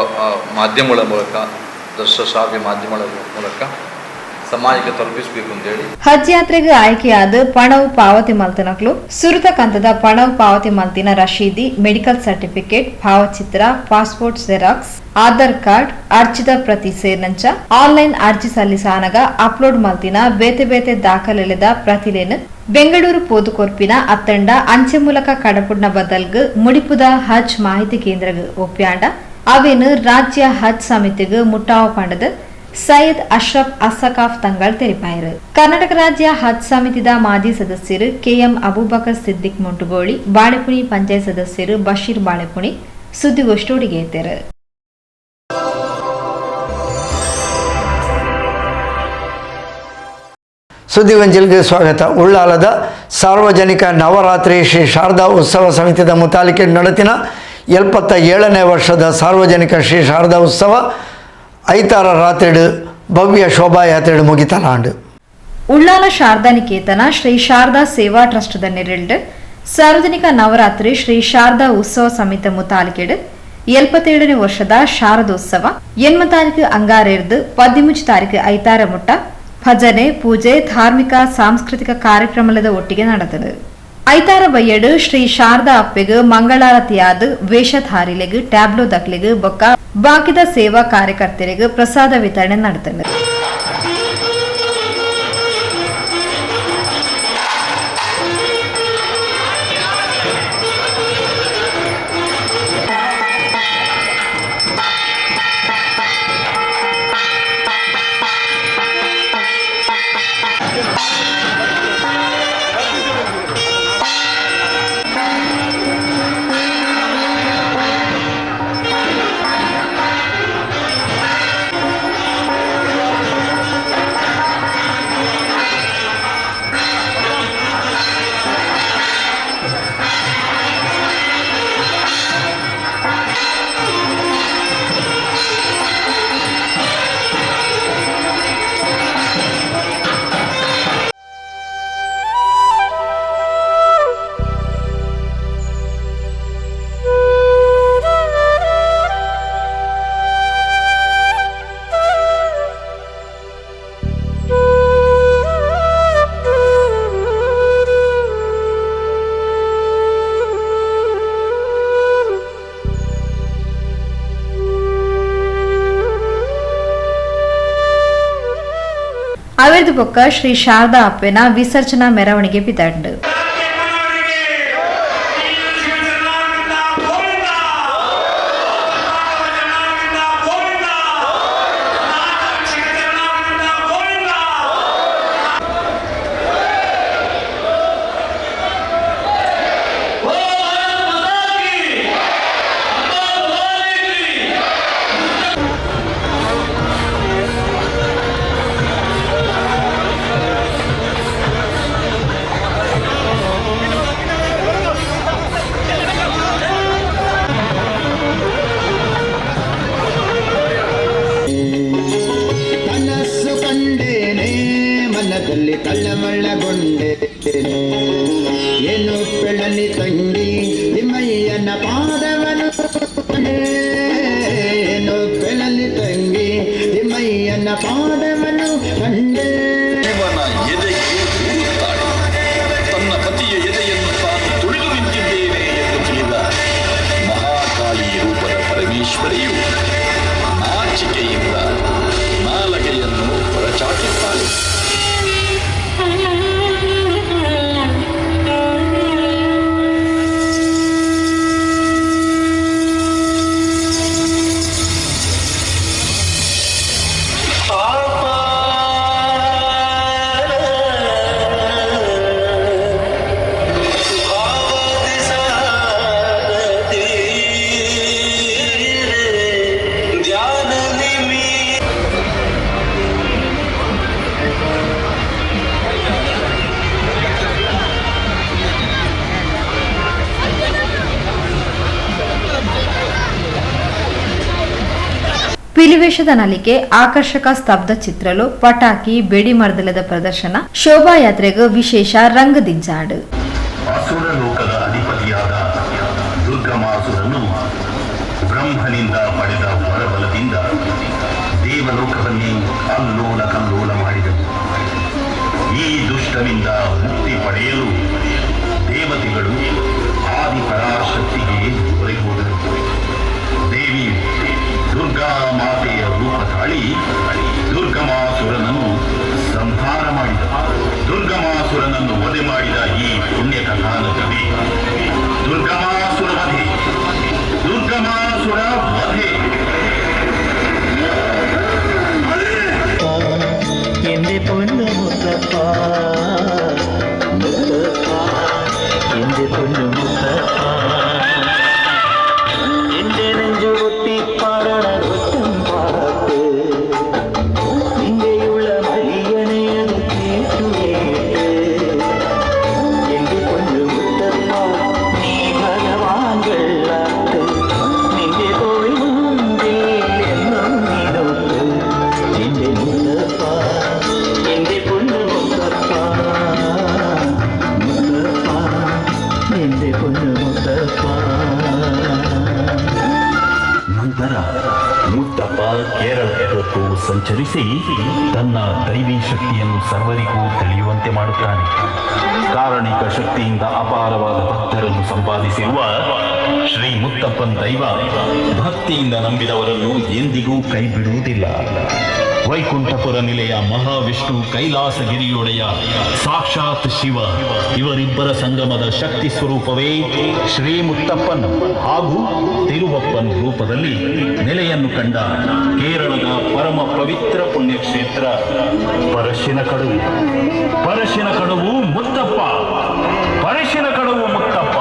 ಮಾಧ್ಯಮಗಳ ಮೂಲಕ, ದೃಶ್ಯಶ್ರಾವ್ಯ ಮಾಧ್ಯಮಗಳ ಮೂಲಕ ಸಮಾಜಕ್ಕೆ ತಲುಪಿಸಬೇಕು ಅಂತೇಳಿ ಹಜ್ ಯಾತ್ರೆಗೆ ಆಯ್ಕೆಯಾದ ಪಣವು ಪಾವತಿ ಮಲ್ತಿನಕ್ಲು ಸುರತ ಕಂತದ ಪಣವು ಪಾವತಿ ಮಲ್ತಿನ ರಶೀದಿ, ಮೆಡಿಕಲ್ ಸರ್ಟಿಫಿಕೇಟ್, ಭಾವಚಿತ್ರ, ಪಾಸ್ಪೋರ್ಟ್ ಜೆರಾಕ್ಸ್, ಆಧಾರ್ ಕಾರ್ಡ್, ಅರ್ಜಿದ ಪ್ರತಿ ಸೇರ್ನಂಚ ಆನ್ಲೈನ್ ಅರ್ಜಿ ಸಲ್ಲಿಸಾನಗ ಅಪ್ಲೋಡ್ ಮಲ್ತಿನ ಬೇತೆ ದಾಖಲೆದ ಪ್ರತಿಲೇನು ಬೆಂಗಳೂರು ಪೋದುಕೊರ್ಪಿನ ಅತ್ತಂಡ ಅಂಚೆ ಮೂಲಕ ಕಡಪುಡ್ನ ಬದಲ್ಗ್ ಮುಡಿಪುದ ಹಜ್ ಮಾಹಿತಿ ಕೇಂದ್ರಗ್ ಒಪ್ಪ್ಯಾಂಡ ಅವೇನು ರಾಜ್ಯ ಹಜ್ ಸಮಿತಿಗ್ ಮುಟ್ಟಾವ ಪಂಡದ ಸೈಯದ್ ಅಶ್ರಫ್ ಅಸಕಾಫ್ ತಂಗಳ್ ತೆರಿಪಾಯರು. ಕರ್ನಾಟಕ ರಾಜ್ಯ ಹಜ್ ಸಮಿತಿದ ಮಾಜಿ ಸದಸ್ಯರು ಕೆಎಂ ಅಬೂಬಕರ್ ಸಿದ್ದಿಕ್ ಮುಂಟುಗೋಳಿ, ಬಾಳೆಪುಣಿ ಪಂಚಾಯತ್ ಸದಸ್ಯರು ಬಶೀರ್ ಬಾಳೆಪುಣಿ ಸುದ್ದಿಗೋಷ್ಠಿ ಉಡುಗೆಯಿದ್ದರು. ಸುದ್ದಿವಂಚಲಿಗೆ ಸ್ವಾಗತ. ಉಳ್ಳಾಲದ ಸಾರ್ವಜನಿಕ ನವರಾತ್ರಿ ಶ್ರೀ ಶಾರದಾ ಉತ್ಸವ ಸಮಿತಿಯ ಮುತಾಲಿಕೆ ನಡೆತಿನ 77ನೇ ವರ್ಷದ ಸಾರ್ವಜನಿಕ ಶ್ರೀ ಶಾರದಾ ಉತ್ಸವ ಐತಾರ ರಾತ್ರಿ ಭವ್ಯ ಶೋಭಾಯಾತ್ರೆ ಮುಗಿತಲಾಂಡು. ಉಳ್ಳಾಲ ಶಾರದಾ ನಿಕೇತನ ಶ್ರೀ ಶಾರದಾ ಸೇವಾ ಟ್ರಸ್ಟ್ ನೆರಳು ಸಾರ್ವಜನಿಕ ನವರಾತ್ರಿ ಶ್ರೀ ಶಾರದಾ ಉತ್ಸವ ಸಮಿತಿ ಮುತಾಲಿಕೆಡು 77ನೇ ವರ್ಷದ ಶಾರದೋತ್ಸವ 8 ತಾರೀಕು ಅಂಗಾರೆರ್ದು 13 ತಾರೀಕು ಐತಾರ ಮುಟ್ಟ ಭಜನೆ, ಪೂಜೆ, ಧಾರ್ಮಿಕ ಸಾಂಸ್ಕೃತಿಕ ಕಾರ್ಯಕ್ರಮದ ಒಟ್ಟಿಗೆ ನಡೆದದು. ಐತಾರ ಬಯ್ಯಡು ಶ್ರೀ ಶಾರದಾ ಅಪ್ಪೆಗೆ ಮಂಗಳಾರತಿಯಾದ ವೇಷಧಾರಿಲೆಗೆ ಟ್ಯಾಬ್ಲೋ ದಕ್ಲೆಗೆ ಬೊಕ್ಕ ಬಾಕಿದ ಸೇವಾ ಕಾರ್ಯಕರ್ತರಿಗೆ ಪ್ರಸಾದ ವಿತರಣೆ ನಡೆದದು. ಅವೇರ್ದು ಪೊಕ್ಕ ಶ್ರೀ ಶಾರದಾ ಅಪ್ಪೆನ ವಿಸರ್ಜನಾ ಮೆರವಣಿಗೆ ಬಿದಂಡು. ಮನದಲ್ಲಿ ತಳ್ಳಮಳ್ಳಗೊಂಡೆ ಏನು ಬೆಳಲಿ ತಂಗಿ ನಿಮ್ಮಯ್ಯನ ಪಾದವನು ಏನು ಬೆಳಲಿ ತಂಗಿ ನಿಮ್ಮಯ್ಯನ ಪಾದವನು ಕಂಡೆ. ಎದೆಗೆ ಊರುತ್ತಾಳೆ. ತನ್ನ ಪತಿಯ ಎದೆಯನ್ನು ತಾನು ತುಳಿದು ನಿಂತಿದ್ದೇನೆ ಎಂದು ತಿಳಿದ ಮಹಾಕಾಳಿ ರೂಪದ ಪರಮೇಶ್ವರಿಯು ನಾಚಿಕೆಯಿಂದ ನಾಲಗೆಯನ್ನು ಹೊರಚಾಚುತ್ತಾಳೆ. పిలివేషದ నలిಕೆ ಆಕರ್ಷಕ ಸ್ತಬ್ಧ ಚಿತ್ರಲು ಪಟಾಕಿ ಬೆಡಿ ಮರ್ದಲದ ಪ್ರದರ್ಶನ ಶೋಭಾಯಾತ್ರೆಗೆ ವಿಶೇಷ ರಂಗದಿಂಚಾಡು. ಅಸುರ ಲೋಕದ ಅಧಿಪತಿಯಾದ ದುರ್ಗಮಾಸುರನು ಬ್ರಹ್ಮನಿಂದ ಪಡೆದ ವರಬಲದಿಂದ ದೇವಲೋಕವನ್ನೇ ಅಲ್ಲೋಲ ಕಲ್ಲೋಲ ಮಾಡಿದನು. ಈ ದುಷ್ಟನಿಂದ ಮುಕ್ತಿ ಪಡೆಯಲು ದೇವತೆಗಳು ಆದಿ ಪರಾಶಕ್ತಿಗೆ ಮೊರೆ ಹೋದರು. ದೇವಿಯು ದುರ್ಗಾ ಮಾತೆಯ ರೂಪ ತಾಳಿ ದುರ್ಗಮಾಸುರನನ್ನು ಸಂಹಾರ ಮಾಡಿದ. ದುರ್ಗಮಾಸುರನನ್ನು ವಧೆ ಮಾಡಿದ ಈ ಪುಣ್ಯ ಕಥಾನಕವೇ ದುರ್ಗಮಾಸುರ ವಧೆ. ದುರ್ಗಮಾಸುರ ವಧೆ ಎಂದೆ ಪೊನ್ನು ಮುತ್ತಪ್ಪ ಮುತ್ತಪ್ಪ ಎಂದೆ ಪೊನ್ನು ಮುತ್ತಪ್ಪ ಎಂದೆ ನೆಂಜು ಒಟ್ಟಿ ಪಾರಣ ಗೊತ್ತಂ ಪಾರತ್ತೆ ನಿಂಗೆಯುಳ್ಳ ಮರಿಯನೆಯದು ಕೇಟು ಎಂದೆ ಪೊನ್ನು ಮುತ್ತಪ್ಪ ನೀ ಭಗವಾನ್ಗಳಾತ್ತೆ ನಿಂಗೆ ತೋಳಿ ಮುಂದೆ ಎನ್ನು ನೀಡೋದು ಎಂದೆ ಮುತ್ತಪ್ಪ ಎಂದೆ ಪೊನ್ನು ಮುತ್ತಪ್ಪ ಮುತ್ತಪ್ಪ ಎಂದೆ ಪೊನ್ನು ಮುತ್ತಪ್ಪ. ನಂತರ ಮುತ್ತಪ್ಪ ಕೇರಳದ ಹೊತ್ತು ಸಂಚರಿಸಿ ತನ್ನ ದೈವಿ ಶಕ್ತಿಯನ್ನು ಸರ್ವರಿಗೂ ತಿಳಿಯುವಂತೆ ಮಾಡುತ್ತಾನೆ. ಕಾರಣಿಕ ಶಕ್ತಿಯಿಂದ ಅಪಾರವಾದ ಭಕ್ತರನ್ನು ಸಂಪಾದಿಸಿರುವ ಶ್ರೀ ಮುತ್ತಪ್ಪನ ದೈವ ಭಕ್ತಿಯಿಂದ ನಂಬಿದವರನ್ನು ಎಂದಿಗೂ ಕೈ ಬಿಡುವುದಿಲ್ಲ. ವೈಕುಂಠಪುರ ನಿಲೆಯ ಮಹಾವಿಷ್ಣು ಕೈಲಾಸಗಿರಿಯೊಡೆಯ ಸಾಕ್ಷಾತ್ ಶಿವ ಇವರಿಬ್ಬರ ಸಂಗಮದ ಶಕ್ತಿ ಸ್ವರೂಪವೇ ಶ್ರೀ ಮುತ್ತಪ್ಪನ್ ಹಾಗೂ ತಿರುವಪ್ಪನ್ ರೂಪದಲ್ಲಿ ನೆಲೆಯನ್ನು ಕಂಡ ಕೇರಳದ ಪರಮ ಪವಿತ್ರ ಪುಣ್ಯಕ್ಷೇತ್ರ ಪರಶಿನ ಕಡುವು. ಪರಶಿನ ಕಡುವು ಮುತ್ತಪ್ಪ, ಪರಶಿನ ಕಡುವು ಮುತ್ತಪ್ಪ.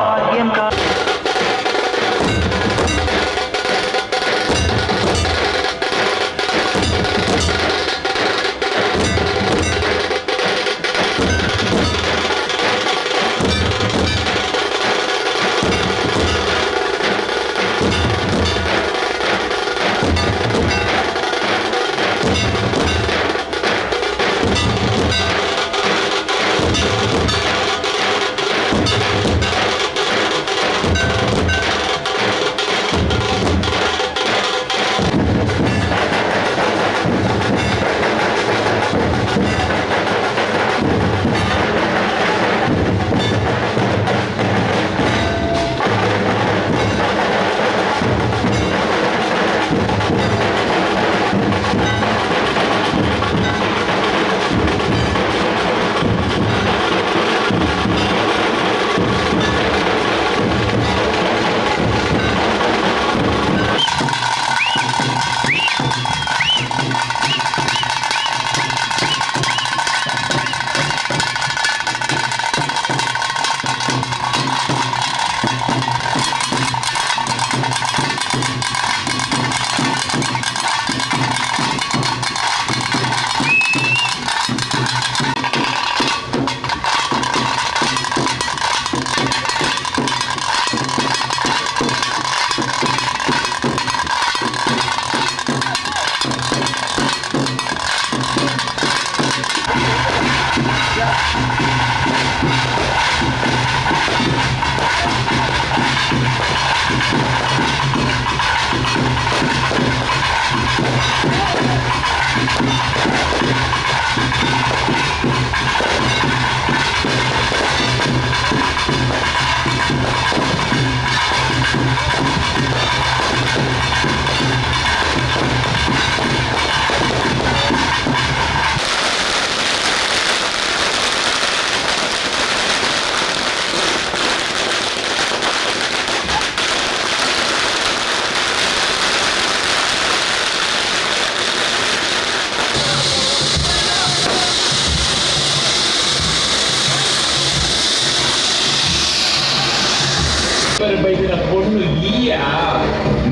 ಬೈದಿನ பொண்ணு ಈಯ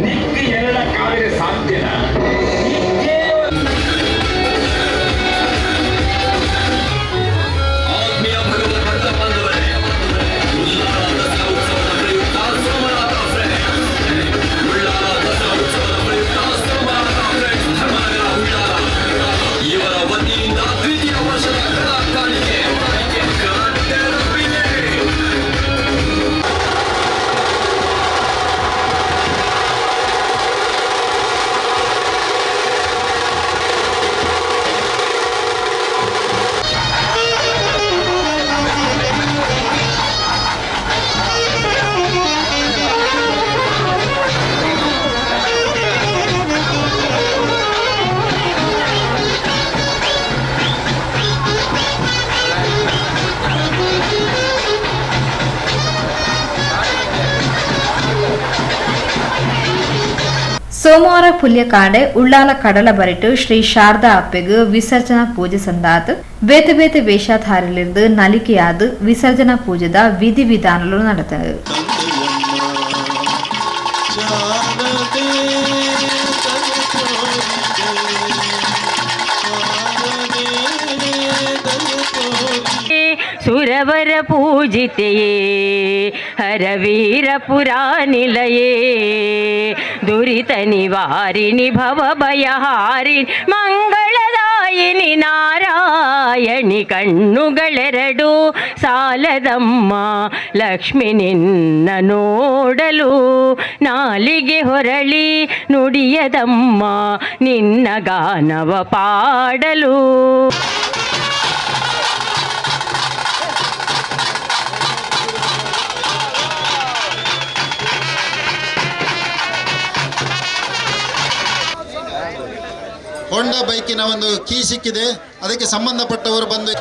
ನಿಕ್ಕೆ ಎರಡ ಕಾವಿರೆ ಸಾಧ್ಯನ ಆತ್ಮೀಯ ಭಕ್ತ ಬಾಂಧವರೇ, ಉಲ್ಲಾಳ ದಸರಾ ಉತ್ಸವದ ಪ್ರಯುಕ್ತ ಸೋಮನಾಥ ಫ್ರೆಂಡ್ಸ್, ಉಲ್ಲಾಳ ದಸರಾ ಉತ್ಸವದ ಪ್ರಯುಕ್ತ ಸೋಮನಾಥ ಫ್ರೆಂಡ್ಸ್ ಧರ್ಮನಗರ ಉಲ್ಲಾಳ ಇವರ ವತಿಯಿಂದ ದ್ವಿತೀಯ ವರ್ಷದ ಕಲಾ ಕಾಣಿಕೆ ಸೋಮವಾರ ಪುಲ್ಯಕಾಂಡೆ ಉಳ್ಳಾಲ ಕಡಲ ಬರಿಟ್ಟು ಶ್ರೀ ಶಾರದಾ ಅಪ್ಪೆಗು ವಿಸರ್ಜನಾ ಪೂಜೆ ಸಂದಾತ್ ಬೇತೆ ಬೇತೆ ವೇಷಧಾರಿಲಿருந்து ನಲಿಕೆಯಾದ ವಿಸರ್ಜನಾ ಪೂಜೆದ ವಿಧಿ ವಿಧಾನಗಳು ನಡೆದವು. ಸುರವರ ಪೂಜಿತೆಯೇ ಹರವೀರ ಪುರಾನಿಲಯೇ ದುರಿತ ನಿವಾರಿಣಿ ಭವ ಭಯಹಾರಿಣಿ ಮಂಗಳದಾಯಿನಿ ನಾರಾಯಣಿ ಕಣ್ಣುಗಳೆರಡು ಸಾಲದಮ್ಮ ಲಕ್ಷ್ಮಿ ನಿನ್ನ ನೋಡಲು ನಾಲಿಗೆ ಹೊರಳಿ ನುಡಿಯದಮ್ಮ ನಿನ್ನ ಗಾನವ ಪಾಡಲು. ಹೋಂಡಾ ಬೈಕಿನ ಒಂದು ಕೀ ಸಿಕ್ಕಿದೆ, ಅದಕ್ಕೆ ಸಂಬಂಧಪಟ್ಟವರು ಬಂದು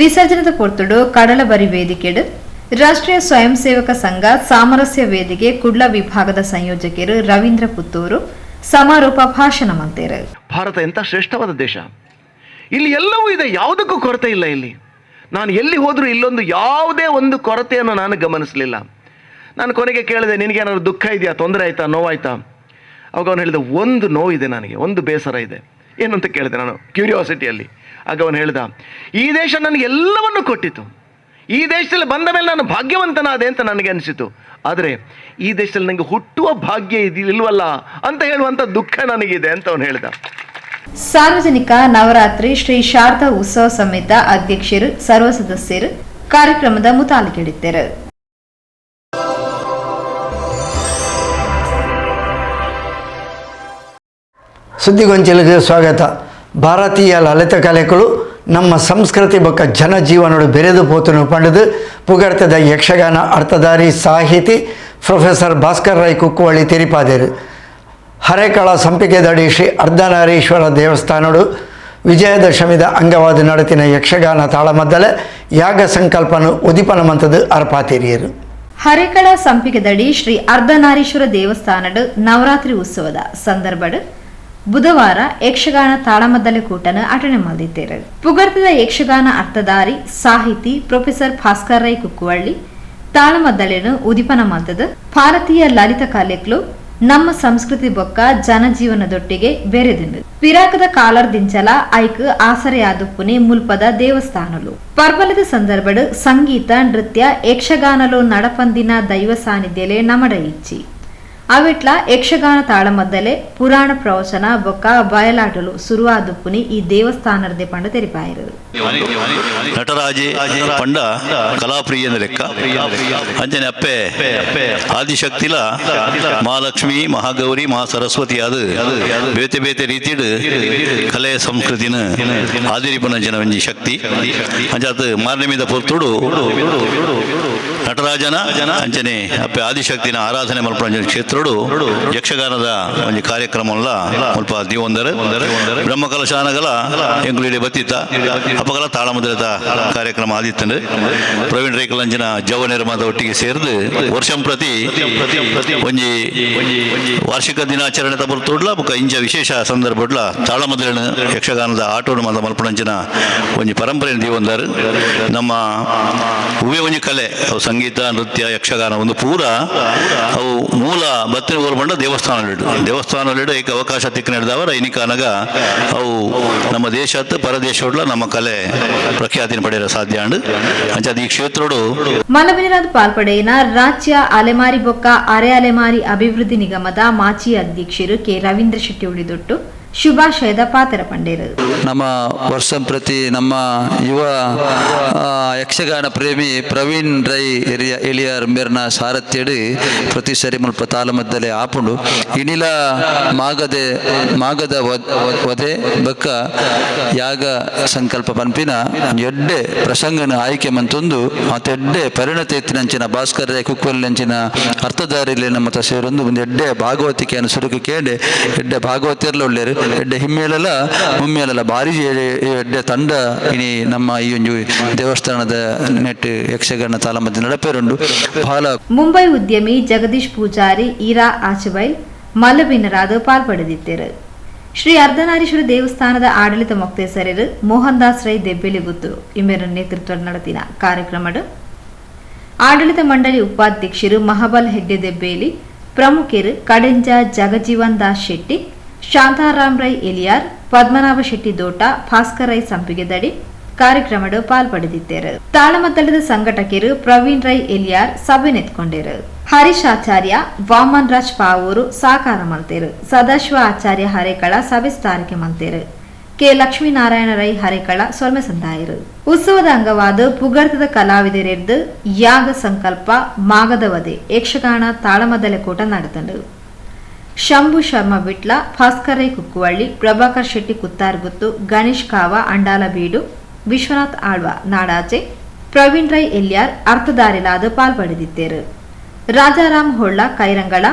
ವಿಸರ್ಜನದ ಪೊರ್ತುಡು ಕಡಲಬರಿ ವೇದಿಕೆಡು ರಾಷ್ಟ್ರೀಯ ಸ್ವಯಂ ಸೇವಕ ಸಂಘ ಸಾಮರಸ್ಯ ವೇದಿಕೆ ಕುಡ್ಲ ವಿಭಾಗದ ಸಂಯೋಜಕರು ರವೀಂದ್ರ ಪುತ್ತೂರು ಸಮಾರೋಪ ಭಾಷಣ ಮಾಡ್ತಾರೆ. ಭಾರತ ಎಂಥ ಶ್ರೇಷ್ಠವಾದ ದೇಶ, ಇಲ್ಲಿ ಎಲ್ಲವೂ ಇದೆ, ಯಾವುದಕ್ಕೂ ಕೊರತೆ ಇಲ್ಲ. ಇಲ್ಲಿ ನಾನು ಎಲ್ಲಿ ಹೋದರೂ ಇಲ್ಲೊಂದು ಯಾವುದೇ ಒಂದು ಕೊರತೆಯನ್ನು ನಾನು ಗಮನಿಸಲಿಲ್ಲ. ನಾನು ಕೊನೆಗೆ ಕೇಳಿದೆ, ನಿನಗೇನಾದ್ರು ದುಃಖ ಇದೆಯಾ, ತೊಂದರೆ ಆಯಿತಾ, ನೋವಾಯ್ತಾ? ಅವಾಗ ಅವನು ಹೇಳಿದ, ಒಂದು ನೋವಿದೆ ನನಗೆ, ಒಂದು ಬೇಸರ ಇದೆ. ಏನು ಅಂತ ಕೇಳಿದೆ ನಾನು ಕ್ಯೂರಿಯಾಸಿಟಿಯಲ್ಲಿ. ಆಗ ಅವನು ಹೇಳ್ದ, ಈ ದೇಶ ನನಗೆ ಎಲ್ಲವನ್ನು ಕೊಟ್ಟಿತು, ಈ ದೇಶದಲ್ಲಿ ಬಂದ ಮೇಲೆ ನಾನು ಭಾಗ್ಯವಂತನಾದೆ ಅಂತ ನನಗೆ ಅನಿಸಿತು. ಆದರೆ ಈ ದೇಶದಲ್ಲಿ ನನಗೆ ಹುಟ್ಟುವ ಭಾಗ್ಯ ಇಲ್ವಲ್ಲ ಅಂತ ಹೇಳುವಂಥ ದುಃಖ ನನಗಿದೆ ಅಂತ ಅವನು ಹೇಳ್ದ. ಸಾರ್ವಜನಿಕ ನವರಾತ್ರಿ ಶ್ರೀ ಶಾರದಾ ಉತ್ಸವ ಸಮಿತಿ ಅಧ್ಯಕ್ಷರು ಸರ್ವ ಸದಸ್ಯರು ಕಾರ್ಯಕ್ರಮದ ಮುತಾಲಿಕೆಡಿದ್ದರು. ಸುದ್ದಿಗೊಂಚಲಿಗೆ ಸ್ವಾಗತ. ಭಾರತೀಯ ಲಲಿತ ಕಲೆಗಳು ನಮ್ಮ ಸಂಸ್ಕೃತಿ ಬೊಕ್ಕ ಜನಜೀವನೋಡು ಬೆರೆದು ಪೋತುನು ಪಂಡದು ಪುಗಡ್ತದ ಯಕ್ಷಗಾನ ಅರ್ಥಧಾರಿ ಸಾಹಿತಿ ಪ್ರೊಫೆಸರ್ ಭಾಸ್ಕರ್ ರೈ ಕುಕ್ಕುವಳ್ಳಿ ತಿರಿಪಾದೇರು. ಹರೇಕಳ ಸಂಪಿಗೆದಡಿ ಶ್ರೀ ಅರ್ಧನಾರೀಶ್ವರ ದೇವಸ್ಥಾನಡು ವಿಜಯದಶಮಿದ ಅಂಗವಾದ ನಡತಿನ ಯಕ್ಷಗಾನ ತಾಳಮದ್ದಲೆ ಯಾಗ ಸಂಕಲ್ಪನು ಉದಿಪನ ಮಂತದ ಅರ್ಪಾತಿರಿಯರು. ಹರೇಕಳ ಸಂಪಿಗೆದಡಿ ಶ್ರೀ ಅರ್ಧನಾರೀಶ್ವರ ದೇವಸ್ಥಾನದ ನವರಾತ್ರಿ ಉತ್ಸವದ ಸಂದರ್ಭದ ಬುಧವಾರ ಯಕ್ಷಗಾನ ತಾಳಮದ್ದಲೆ ಕೂಟನ ಅಟನೆ ಮಲ್ದಿದ್ದೇರು. ಪುಗರ್ತದ ಯಕ್ಷಗಾನ ಅರ್ಥಧಾರಿ ಸಾಹಿತಿ ಪ್ರೊಫೆಸರ್ ಭಾಸ್ಕರ್ ರೈ ಕುಕ್ಕುವಳ್ಳಿ ತಾಳಮದ್ದಲೆನು ಉದಿಪನ ಮಲ್ತದ ಭಾರತೀಯ ಲಲಿತ ಕಲೆಗಳು ನಮ್ಮ ಸಂಸ್ಕೃತಿ ಬೊಕ್ಕ ಜನಜೀವನದೊಟ್ಟಿಗೆ ಬೆರೆದಿಂಡು ಪಿರಾಕದ ಕಾಲರ್ ದಿಂಚಲ ಐಕ್ ಆಸರೆಯಾದುಪ್ಪುನೆ ಮುಲ್ಪದ ದೇವಸ್ಥಾನಲು ಪರ್ಬಲದ ಸಂದರ್ಭಡ್ ಸಂಗೀತ ನೃತ್ಯ ಯಕ್ಷಗಾನಲು ನಡಪಂದಿನ ದೈವ ಸಾನ್ನಿಧ್ಯಲೆ ನಮಡ ಇಚ್ಚಿ ಅವಿಟ್ಲ ಯಕ್ಷಗಾನ ತಾಳಮದ್ದಲೆ ಪುರಾಣ ಪ್ರವಚನ ಬೊಕ್ಕ ಬಯಲಾಟಲು ಶುರುವಾದುಪ್ಪುನಿ ಈ ದೇವಸ್ಥಾನದ ಪಂಡ ತೆರಿಪಾಯಿರು. ನಟರಾಜೆ ಪಂಡ ಕಲಾಪ್ರಿಯನ ಲೆಕ್ಕ ಅಂಜನೆ ಅಪ್ಪೆ ಆದಿಶಕ್ತಿಲ ಮಹಾಲಕ್ಷ್ಮಿ ಮಹಾಗೌರಿ ಮಹಾ ಸರಸ್ವತಿ ಅದು ಬೇತೆ ಬೇತೆ ರೀತಿಡ್ ಕಲೆ ಸಂಸ್ಕೃತಿನ ಆದಿರಿಪನ ಜನವಂಜಿ ಶಕ್ತಿ ಅಂಜಾತ್ ಮಾರನೆ ಮೀದ ಪೊರ್ತುಡು ನಟರಾಜನ ಅಂಚನೆ ಅಪ್ಪೆ ಆದಿಶಕ್ತಿನ ಆರಾಧನೆ ಮಲ್ಪನ ಕ್ಷೇತ್ರ ಯಕ್ಷಗಾನದ ಒಂದು ಕಾರ್ಯಕ್ರಮಲ್ಲ ಸ್ವಲ್ಪ ದಿವಂದರು ಬ್ರಹ್ಮಕಲಶಾನಗಲ ಎಂಗುಳಿಡೆ ಬತ್ತಿತ್ತ ಅಪಗಲ ತಾಳಮದ್ದಲೆದ ಕಾರ್ಯಕ್ರಮ ಆದಿತ್ತಂಡು ಪ್ರವೀಣ್ ರೈಕಲಂಜಿನ ಜವ ನಿರ್ಮಾದ ಒಟ್ಟಿಗೆ ಸೇರಿದು ವರ್ಷಂ ಪ್ರತಿ ಒಂಜಿ ವಾರ್ಷಿಕ ದಿನಾಚರಣೆ ತಬರ್ತುಡ್ಲ ಬೊಕ ಇಂಚ ವಿಶೇಷ ಸಂದರ್ಭಡ್ಲ ತಾಳಮದ್ದಲೆನ ಯಕ್ಷಗಾನದ ಆಟೋಡು ಮಾದ ಮಲ್ಪಣಂಚಿನ ಒಂಜಿ ಪರಂಪರೆಯನ್ನು ದಿವಂದರು ನಮ್ಮ ಉವೆ ಒಂಜಿ ಕಲೆ ಅವು ಸಂಗೀತ ನೃತ್ಯ ಯಕ್ಷಗಾನ ಒಂದು ಪೂರ ಅವು ಮೂಲ ಬತ್ತಿನ ಊರು ದೇವಸ್ಥಾನಗಳು ಏಕ ಅವಕಾಶ ತಿಕ್ಕ ನಡೆದವರ ಇನಿಕಾನಗ ಅವು ನಮ್ಮ ದೇಶದ ಪರದೇಶೋಡ್ಲ ನಮ್ಮ ಕಲೆ ಪ್ರಖ್ಯಾತಿನ ಪಡೆಯಲು ಸಾಧ್ಯ ಅಂಡ್ ಅಂಚದ ಈ ಕ್ಷೇತ್ರೋಡು ಮಲಬಿನಿರಾದ ಪಾಲ್ಪಡೆಯಿನ ರಾಜ್ಯ ಅಲೆಮಾರಿ ಬೊಕ್ಕ ಅರೆ ಅಲೆಮಾರಿ ಅಭಿವೃದ್ಧಿ ನಿಗಮದ ಮಾಜಿ ಅಧ್ಯಕ್ಷರು ಕೆ ರವೀಂದ್ರ ಶೆಟ್ಟಿ ಉಳಿದೊಟ್ಟು ಶುಭಾಶಯದ ಪಾತ್ರ ಪಂಡೇರು. ನಮ್ಮ ವರ್ಷ ಪ್ರತಿ ನಮ್ಮ ಯುವ ಯಕ್ಷಗಾನ ಪ್ರೇಮಿ ಪ್ರವೀಣ್ ರೈ ಎಲಿಯರ್ ಮೇರ್ನ ಸಾರಥ್ಯಡು ಪ್ರತಿ ಸರಿ ಮುಲ್ಪ ತಾಳಮದ್ದಲೆ ಆಪುಂಡು ಇನಿಲ ಮಾಗದ ವಧೆ ಬಕ್ಕ ಯಾಗ ಸಂಕಲ್ಪ ಪನ್ಪಿನ ಎಡ್ಡೆ ಪ್ರಸಂಗನ ಆಯ್ಕೆ ಮಂತೊಂದು ಮತ್ತೆಡ್ಡೆ ಪರಿಣತಿ ಎತ್ತಿನಂಚಿನ ಭಾಸ್ಕರ್ ರೈ ಕುಕ್ಕುವಲ್ಲಿಂಚಿನ ಅರ್ಥಧಾರಿಲಿ ನಮ್ಮ ಸೇರೊಂದು ಒಂದು ಎಡ್ಡೆ ಭಾಗವತಿಕೆಯನ್ನು ಸುರುಕು ಕೇಂಡೆ ಎಡ್ಡೆ ಭಾಗವತಿಯರ್ಲ ಒಳ್ಳೆರು ಎಡ್ಡೆ ಹಿಮ್ಮೇಲೆಲ್ಲ ಮುಮ್ಮೇಲೆಲ್ಲ ಭಾರಿ ಎಡ್ಡೆ ತಂಡ ಇನಿ ನಮ್ಮ ಈ ಒಂದು ದೇವಸ್ಥಾನದ ನೆಟ್ ಯಕ್ಷಗಾನ ತಾಳಮದ್ದಲೆ ನಡಪೇರುಂಡು ಬಹಳ. ಮುಂಬೈ ಉದ್ಯಮಿ ಜಗದೀಶ್ ಪೂಜಾರಿ ಈರಾ ಆಚಬೈಲ್ ಮಲ್ಲಬಿನರಾದ ಪಾಲ್ಪಡೆದಿದ್ದರು. ಶ್ರೀ ಅರ್ಧನಾರೀಶ್ವರ ದೇವಸ್ಥಾನದ ಆಡಳಿತ ಮೊಕ್ತೇಸರರು ಮೋಹನ್ ದಾಸ್ ರೈ ದೆಬ್ಬೆಲಿಗುತ್ತು ಇಮೆರ ನೇತೃತ್ವ ನಡೆದಿನ ಕಾರ್ಯಕ್ರಮದ ಆಡಳಿತ ಮಂಡಳಿ ಉಪಾಧ್ಯಕ್ಷರು ಮಹಾಬಲ್ ಹೆಗ್ಡೆ ದೆಬ್ಬೇಲಿ ಪ್ರಮುಖರು ಕಡೆಂಜ ಜಗಜೀವನ್ ದಾಸ್ ಶೆಟ್ಟಿ ಶಾಂತಾರಾಮ್ ರೈ ಎಲಿಯಾರ್ ಪದ್ಮನಾಭ ಶೆಟ್ಟಿ ದೋಟ ಭಾಸ್ಕರ್ ರೈ ಸಂಪಿಗೆದಡಿ ಕಾರ್ಯಕ್ರಮದ ಪಾಲ್ಪಡೆದಿದ್ದರು. ತಾಳಮದ್ದಲದ ಸಂಘಟಕರು ಪ್ರವೀಣ್ ರೈ ಎಲಿಯಾರ್ ಸಭೆ ನೆತ್ಕೊಂಡರು. ಹರೀಶ್ ಆಚಾರ್ಯ ವಾಮನ್ ರಾಜ್ ಪಾವೂರು ಸಾಕಾರ ಮಲ್ತೇರು. ಸದಾಶಿವ ಆಚಾರ್ಯ ಹರೇಕಳ ಸಭೆ ಸ್ಥಾರಿಕೆ ಮಲ್ತೇರು. ಕೆ ಲಕ್ಷ್ಮೀನಾರಾಯಣ ರೈ ಹರೇಕಳ ಸೊಲ್ಮೆ ಸಂದಾಯರು. ಉತ್ಸವದ ಅಂಗವಾದ ಪುಗರ್ತದ ಕಲಾವಿದರೆದ್ದು ಯಾಗ ಸಂಕಲ್ಪ ಮಾಗದ ವಧೆ ಯಕ್ಷಗಾನ ತಾಳಮದ್ದಲೆ ಕೂಟ ನಡೆದಂಡು. ಶಂಭು ಶರ್ಮಾ ಬಿಟ್ಲ ಭಾಸ್ಕರ್ ರೈ ಕುಕ್ಕುವಳ್ಳಿ ಪ್ರಭಾಕರ್ ಶೆಟ್ಟಿ ಕುತ್ತಾರ್ಗುತ್ತು ಗಣೇಶ್ ಕಾವ ಅಂಡಾಲ ಬೀಡು ವಿಶ್ವನಾಥ್ ಆಳ್ವ ನಾಡಾಚೆ ಪ್ರವೀಣ್ ರೈ ಎಲ್ಯಾರ್ ಅರ್ಥಧಾರಿಲಾದ ಪಾಲ್ಪಡೆದಿದ್ದರು. ರಾಜಾರಾಮ್ ಹೊಳ್ಳ ಕೈರಂಗಳ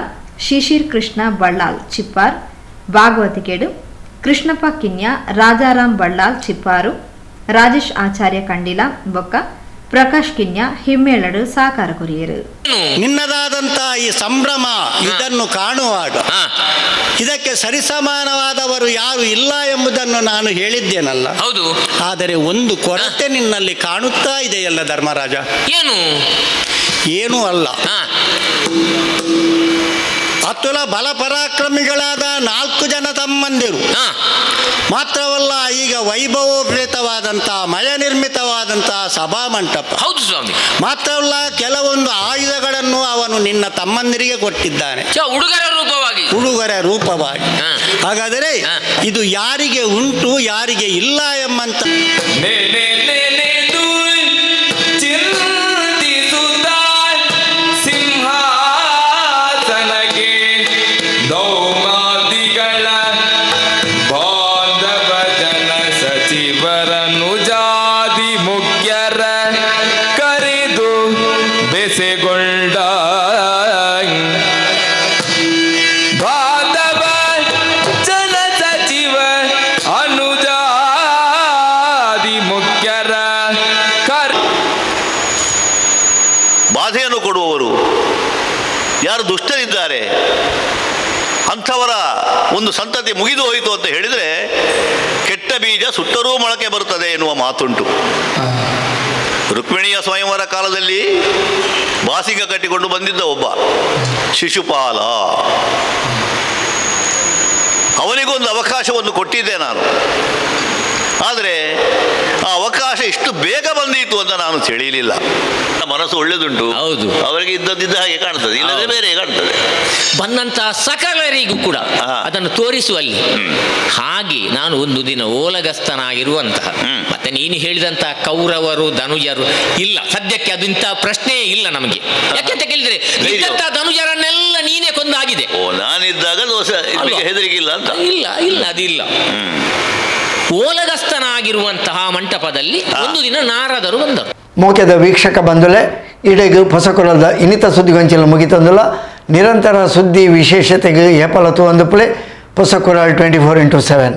ಶಿಶಿರ್ ಕೃಷ್ಣ ಬಳ್ಳಾಲ್ ಚಿಪ್ಪಾರ್ ಭಾಗವತಿಕೆಡು ಕೃಷ್ಣಪ್ಪ ಕಿನ್ಯ ರಾಜಾರಾಮ್ ಬಳ್ಳಾಲ್ ಚಿಪ್ಪಾರು ರಾಜೇಶ್ ಆಚಾರ್ಯ ಕಂಡಿಲ ಬೊಕ್ಕ ಪ್ರಕಾಶ್ ಕಿನ್ಯ ಹಿಮ್ಮೇಳಡು ಸಾಕಾರ ಕೊರಿಯರು. ನಿನ್ನದಾದಂತ ಈ ಸಂಭ್ರಮ ಇದನ್ನು ಕಾಣುವಾಗ ಇದಕ್ಕೆ ಸರಿಸಮಾನವಾದವರು ಯಾರು ಇಲ್ಲ ಎಂಬುದನ್ನು ನಾನು ಹೇಳಿದ್ದೇನಲ್ಲ. ಹೌದು. ಆದರೆ ಒಂದು ಕೊರತೆ ನಿನ್ನಲ್ಲಿ ಕಾಣುತ್ತಾ ಇದೆಯಲ್ಲ ಧರ್ಮರಾಜ. ಏನೂ ಅಲ್ಲ, ಅತುಲ ಬಲಪರಾಕ್ರಮಿಗಳಾದ 4 ಜನ ತಮ್ಮಂದಿರು ಮಾತ್ರವಲ್ಲ, ಈಗ ವೈಭವೋಪೇತವಾದಂತಹ ಮಯ ನಿರ್ಮಿತವಾದಂತಹ ಸಭಾಮಂಟಪ. ಹೌದು ಸ್ವಾಮಿ. ಮಾತ್ರವಲ್ಲ, ಕೆಲವೊಂದು ಆಯುಧಗಳನ್ನು ಅವನು ನಿನ್ನ ತಮ್ಮಂದಿರಿಗೆ ಕೊಟ್ಟಿದ್ದಾನೆ, ಉಡುಗೊರೆ ರೂಪವಾಗಿ. ಹಾಗಾದರೆ ಇದು ಯಾರಿಗೆ ಉಂಟು ಯಾರಿಗೆ ಇಲ್ಲ ಎಂಬಂತ ಬಾಂಧವ ಜನ ಸಚಿವ ಅನುಜ ಬಾಧೆಯನ್ನು ಕೊಡುವವರು ಯಾರು ದುಷ್ಟರಿದ್ದಾರೆ ಅಂಥವರ ಒಂದು ಸಂತತಿ ಮುಗಿದು ಹೋಯಿತು ಅಂತ ಹೇಳಿದರೆ ಕೆಟ್ಟ ಬೀಜ ಸುಟ್ಟರೂ ಮೊಳಕೆ ಬರುತ್ತದೆ ಎನ್ನುವ ಮಾತುಂಟು. ರುಕ್ಮಿಣಿಯ ಸ್ವಯಂವರ ಕಾಲದಲ್ಲಿ ಬಾಸಿಂಗ ಕಟ್ಟಿಕೊಂಡು ಬಂದಿದ್ದ ಒಬ್ಬ ಶಿಶುಪಾಲ, ಅವನಿಗೊಂದು ಅವಕಾಶವನ್ನು ಕೊಟ್ಟಿದ್ದೆ ನಾನು. ಆದರೆ ಆ ಅವಕಾಶ ಇಷ್ಟು ಬೇಗ ಬಂದಿತ್ತು ಅಂತ ನಾನು ತಿಳಿಯಲಿಲ್ಲ. ಮನಸ್ಸು ಒಳ್ಳೆದುಂಟು, ಹೌದು, ಅವರಿಗೆ ಇದ್ದದ್ದಿದ್ದ ಹಾಗೆ ಕಾಣ್ತದೆ, ಇಲ್ಲದೆ ಬೇರೆ ಕಾಣ್ತದೆ. ಬಂದಂತಹ ಸಕಲರಿಗೂ ಕೂಡ ಅದನ್ನು ತೋರಿಸುವಲ್ಲಿ ಹಾಗೆ ನಾನು ಒಂದು ದಿನ ಓಲಗಸ್ತನಾಗಿರುವಂತಹ, ಮತ್ತೆ ನೀನು ಹೇಳಿದಂತಹ ಕೌರವರು ಧನುಜರು ಇಲ್ಲ, ಸದ್ಯಕ್ಕೆ ಅದಿಂತ ಪ್ರಶ್ನೆಯೇ ಇಲ್ಲ ನಮಗೆ. ಯಾಕೆಂತ ಕೇಳಿದ್ರೆ ಇದ್ದಂತಹ ಧನುಜರನ್ನೆಲ್ಲ ನೀನೇ ಕೊಂದಾಗಿದೆ. ಓ, ನಾನಿದ್ದಾಗ ದೋಷ ಹೆದರಿಕಿಲ್ಲ ಅಂತ? ಇಲ್ಲ ಇಲ್ಲ, ಅದಿಲ್ಲ. ಓಲಗಸ್ತನಾಗಿರುವಂತಹ ಮಂಟಪದಲ್ಲಿ ಒಂದು ದಿನ ನಾರದರು ಬಂದರು. ಮೋಕೆದ ವೀಕ್ಷಕ ಬಂಧುಲೆ, ಇಡೆಗು ಪೊಸಕುರದ ಇನ್ನಿತ ಸುದ್ದಿಗೊಂಚಲು ಮುಗಿತಂದುಲ. ನಿರಂತರ ಸುದ್ದಿ ವಿಶೇಷತೆಗೆ ಏಪಲ ತೂಂದು ಪ್ಲೇ ಪೊಸಕುರಾಲ್ 24x7.